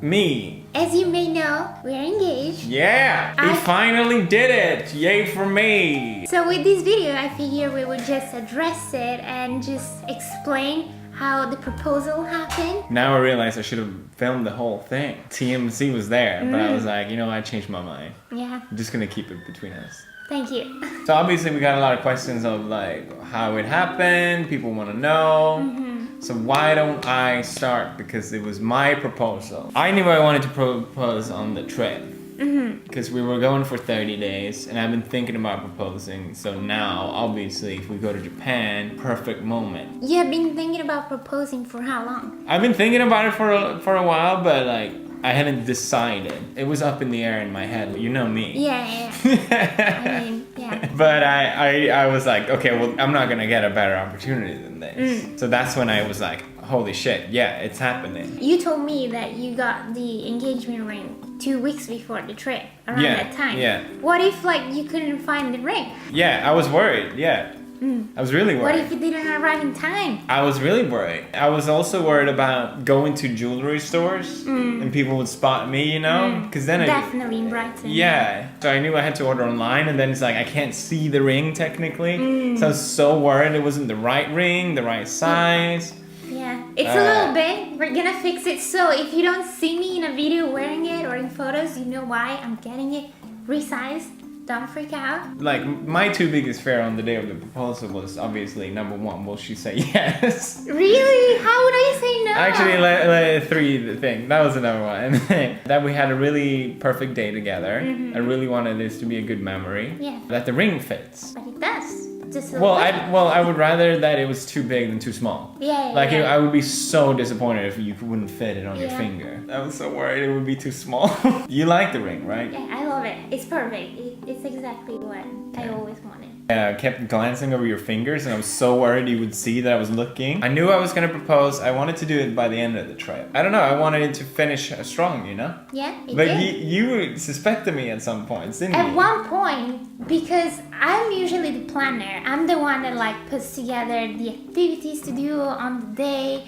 Me. As you may know, we're engaged. Yeah, he finally did it. Yay for me. So with this video, I figure we would just address it and just explain how the proposal happened. Now I realize I should have filmed the whole thing. TMZ was there, but I was like, you know, I changed my mind. Yeah. I'm just gonna keep it between us. Thank you. So obviously we got a lot of questions of like how it happened. People want to know. So why don't I start? Because it was my proposal. I knew I wanted to propose on the trip. Because we were going for 30 days and I've been thinking about proposing. So now, obviously, if we go to Japan, perfect moment. You have been thinking about proposing for how long? I've been thinking about it for a while, but like, I hadn't decided. It was up in the air in my head. You know me. Yeah. I mean, yeah. But I was like, okay, well, I'm not gonna get a better opportunity than this. So that's when I was like, holy shit, yeah, it's happening. You told me that you got the engagement ring 2 weeks before the trip, around that time. Yeah. What if like you couldn't find the ring? Yeah, I was worried, yeah. I was really worried. What if it didn't arrive in time? I was really worried. I was also worried about going to jewelry stores and people would spot me, you know? Because then Definitely in Brighton. Yeah. So I knew I had to order online and then it's like I can't see the ring technically. So I was so worried it wasn't the right ring, the right size. Yeah, it's a little bit. We're gonna fix it. So if you don't see me in a video wearing it or in photos, you know why. I'm getting it resized. Don't freak out. Like, my two biggest fear on the day of the proposal was obviously number one, will she say yes? Really? How would I say no? Actually, three thing. That was another one. That we had a really perfect day together. I really wanted this to be a good memory. Yeah. That the ring fits. But it does. Just a Well, little. I would rather that it was too big than too small. Yeah. Like, yeah. I would be so disappointed if you wouldn't fit it on your Yeah. finger. I was so worried it would be too small. You like the ring, right? Yeah, I love it. It's perfect. It's exactly what I always wanted. I kept glancing over your fingers and I was so worried you would see that I was looking. I knew I was gonna propose. I wanted to do it by the end of the trip. I don't know, I wanted it to finish strong, you know? Yeah, it But did. you suspected me at some points, didn't you? At one point, because I'm usually the planner, I'm the one that like puts together the activities to do on the day,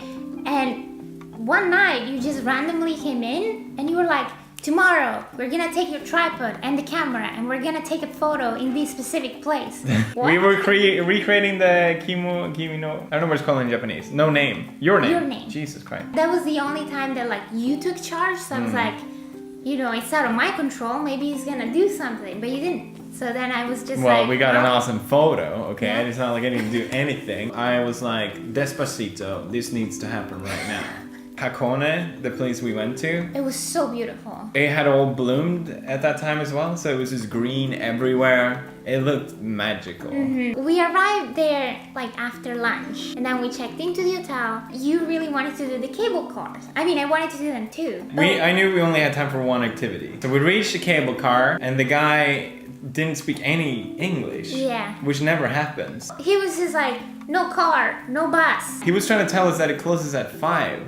and one night you just randomly came in and you were like, tomorrow we're gonna take your tripod and the camera and we're gonna take a photo in this specific place. We were recreating the Kimino. I don't know what it's called in Japanese. No name. Your name. Your name. Jesus Christ. That was the only time that like you took charge, so I was like, you know, it's out of my control, maybe he's gonna do something, but you didn't. So then I was just Well, like, we got an oh. awesome photo, okay? Yeah. It's not like I didn't do anything. I was like, Despacito, this needs to happen right now. Hakone, the place we went to, It was so beautiful. it had all bloomed at that time as well, so it was just green everywhere. It looked magical. We arrived there like after lunch and then we checked into the hotel. You really wanted to do the cable cars. I mean, I wanted to do them too. I knew we only had time for one activity. So we reached the cable car and the guy didn't speak any English. Yeah. Which never happens. He was just like, no car, no bus. He was trying to tell us that it closes at 5.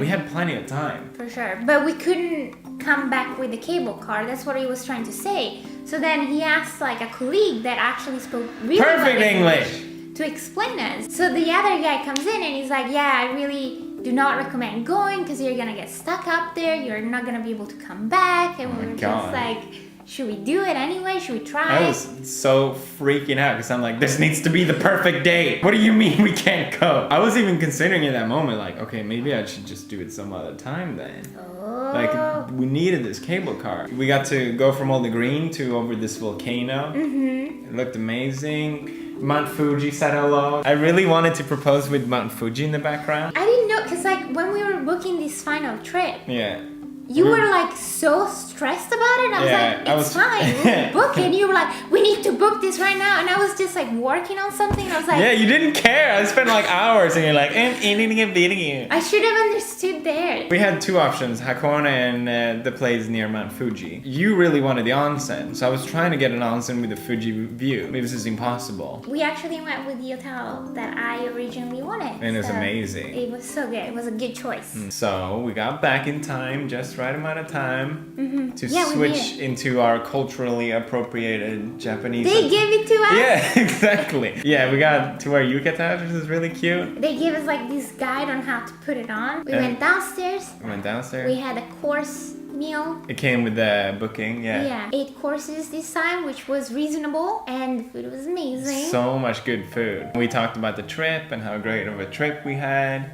We had plenty of time. For sure. But we couldn't come back with the cable car. That's what he was trying to say. So then he asked like a colleague that actually spoke really Perfect good English! to explain us. So the other guy comes in and he's like, yeah, I really do not recommend going because you're gonna get stuck up there. You're not gonna be able to come back. And we were just like, should we do it anyway? Should we try? I was so freaking out because I'm like, this needs to be the perfect day. What do you mean we can't go? I was even considering in that moment, like, okay, maybe I should just do it some other time then. Oh. Like, we needed this cable car. We got to go from all the green to over this volcano. It looked amazing. Mount Fuji said hello. I really wanted to propose with Mount Fuji in the background. I didn't know, because like when we were booking this final trip, Yeah. you were like so stressed about it. I was like, it's fine, we'll book it. You were like, we need to book this right now. And I was just like working on something. I was like, Yeah, you didn't care. I spent like hours and you're like, I'm eating a video. I should have understood there. We had two options, Hakone and the place near Mount Fuji. You really wanted the onsen, so I was trying to get an onsen with a Fuji view. Maybe this is impossible. We actually went with the hotel that I originally wanted. And it was amazing. It was so good. It was a good choice. So we got back in time, just right amount of time to Yeah, we switch into our culturally appropriated Japanese Japanese. They gave it to us. Yeah, exactly. Yeah, we got to wear yukatas, which is really cute. They gave us like this guide on how to put it on. We went downstairs. We had a course meal. It came with the booking, yeah. Yeah, 8 courses this time, which was reasonable, and the food was amazing. So much good food. We talked about the trip and how great of a trip we had.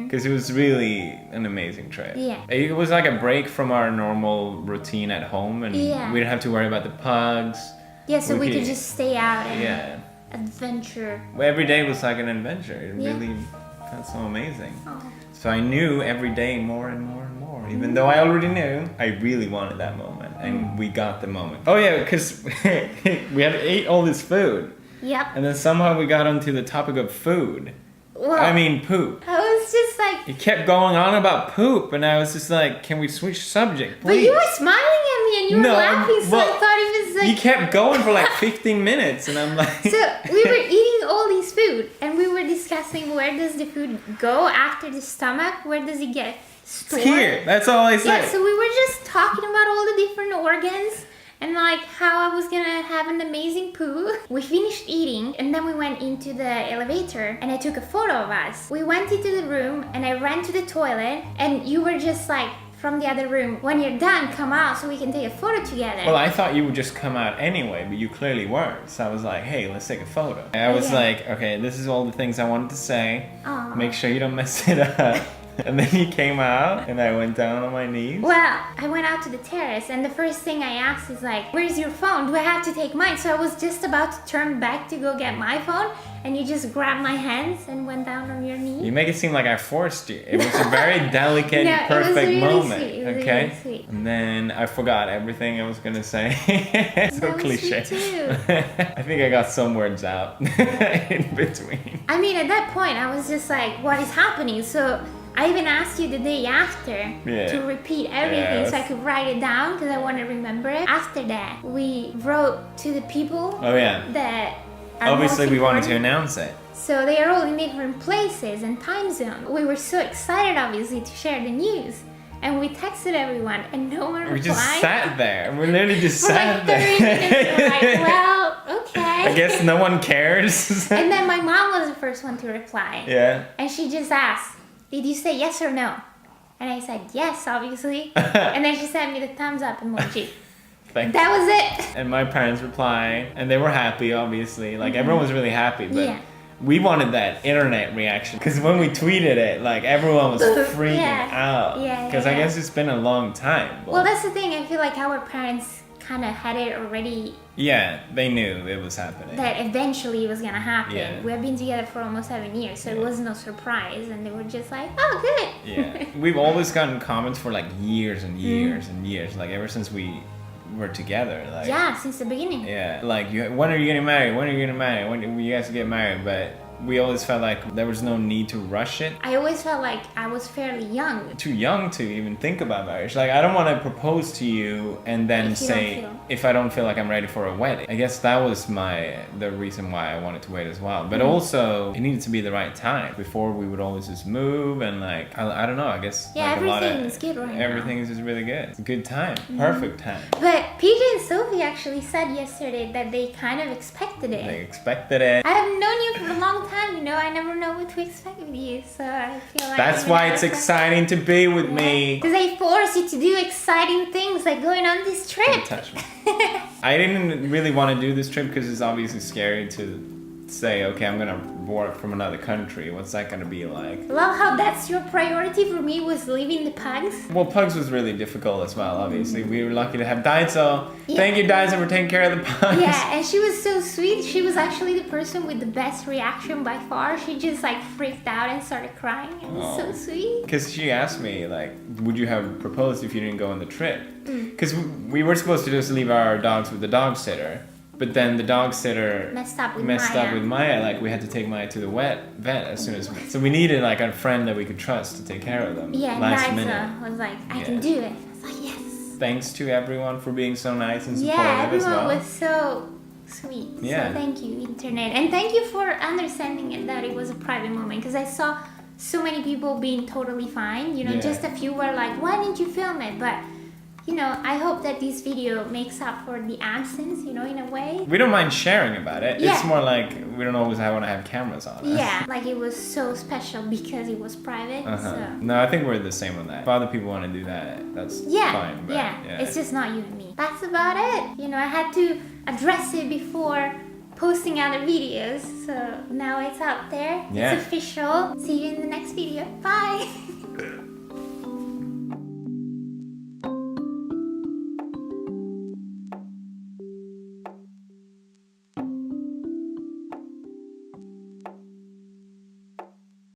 Because it was really an amazing trip. Yeah. It was like a break from our normal routine at home, and we didn't have to worry about the pugs. Yeah, so we could just stay out and adventure. Every day was like an adventure. It really felt so amazing. Oh. So I knew every day more and more and more. Even though I already knew, I really wanted that moment. And we got the moment. Oh yeah, because we had ate all this food. Yep. And then somehow we got onto the topic of food. Well, I mean poop. I was just like... It kept going on about poop, and I was just like, can we switch subject, please? But you were smiling at me and you were laughing, so I thought it was like... You kept going for like 15 minutes, and I'm like... So we were eating all this food, and we were discussing where does the food go after the stomach? Where does it get stored? It's here. That's all I said. Yeah, so we were just talking about all the different organs. And like how I was gonna have an amazing poo. We finished eating and then we went into the elevator and I took a photo of us. We went into the room and I ran to the toilet and you were just like from the other room, when you're done, come out so we can take a photo together. Well, I thought you would just come out anyway, but you clearly weren't. So I was like, hey, let's take a photo. And I was like, okay, this is all the things I wanted to say. Aww. Make sure you don't mess it up. And then he came out and I went down on my knees. Well, I went out to the terrace and the first thing I asked is like, where's your phone? Do I have to take mine? So I was just about to turn back to go get my phone and you just grabbed my hands and went down on your knees. You make it seem like I forced you. It was a very delicate, no, perfect really moment. Sweet. It was okay? really sweet. And then I forgot everything I was gonna say. So that was cliche. sweet too. I think I got some words out in between. I mean, at that point, I was just like, what is happening? So I even asked you the day after to repeat everything so I could write it down because I want to remember it. After that, we wrote to the people that are obviously most we wanted to important. announce it. So they are all in different places and time zone. We were so excited, obviously, to share the news. And we texted everyone and no one replied. We just sat there. We literally just for sat like 30 there. minutes. Like, well, okay. I guess no one cares. And then my mom was the first one to reply. Yeah. And she just asked, did you say yes or no? And I said yes, obviously. And then she sent me the thumbs up emoji. Thanks. That was it. And my parents replied, and they were happy, obviously. Like, everyone was really happy, but we wanted that internet reaction. Because when we tweeted it, like, everyone was freaking out. Yeah. Because I guess it's been a long time. Well, that's the thing. I feel like our parents kind of had it already. Yeah, they knew it was happening. That eventually it was gonna happen. Yeah. We have been together for almost 7 years, so it was no surprise, and they were just like, "Oh, good." Yeah, we've always gotten comments for like years and years and years, like ever since we were together. Like since the beginning. Yeah, like when are you getting married? When are you getting married? When do you guys get married? But we always felt like there was no need to rush it. I always felt like I was fairly young. Too young to even think about marriage. Like, I don't want to propose to you and then say, if I don't feel like I'm ready for a wedding. I guess that was the reason why I wanted to wait as well. But also, it needed to be the right time. Before, we would always just move and like, I don't know, I guess. Yeah, like everything is good right now. Everything is just really good. It's a good time. Perfect time. But PJ and Sophie actually said yesterday that they kind of expected it. They expected it. I have known you for a long time, you know, I never know what to expect with you, so I feel like... That's why it's exciting to be with me. Because I force you to do exciting things like going on this trip. Don't touch me. I didn't really want to do this trip because it's obviously scary to say, okay, I'm gonna work from another country. What's that gonna be like? Well, how that's your priority for me was leaving the pugs. Well, pugs was really difficult as well, obviously. We were lucky to have Daiso. Yeah. Thank you, Daiso, for taking care of the pugs. Yeah, and she was so sweet. She was actually the person with the best reaction by far. She just like freaked out and started crying. It was so sweet. Because she asked me, like, would you have proposed if you didn't go on the trip? Because we were supposed to just leave our dogs with the dog sitter. But then the dog sitter messed up with Maya. Like, we had to take Maya to the vet as soon as... So we needed, like, a friend that we could trust to take care of them. Yeah, last Liza minute. was like, I can do it. I was like, yes. Thanks to everyone for being so nice and supportive everyone as well. was so sweet. Yeah. So thank you, internet. And thank you for understanding it, that it was a private moment. Because I saw so many people being totally fine. You know, just a few were like, why didn't you film it? But... you know, I hope that this video makes up for the absence, you know, in a way. We don't mind sharing about it. Yeah. It's more like we don't always want to have cameras on us. Yeah, like it was so special because it was private. So. No, I think we're the same on that. If other people want to do that, that's fine. But yeah, it's just not you and me. That's about it. You know, I had to address it before posting other videos, so now it's out there. Yeah. It's official. See you in the next video. Bye.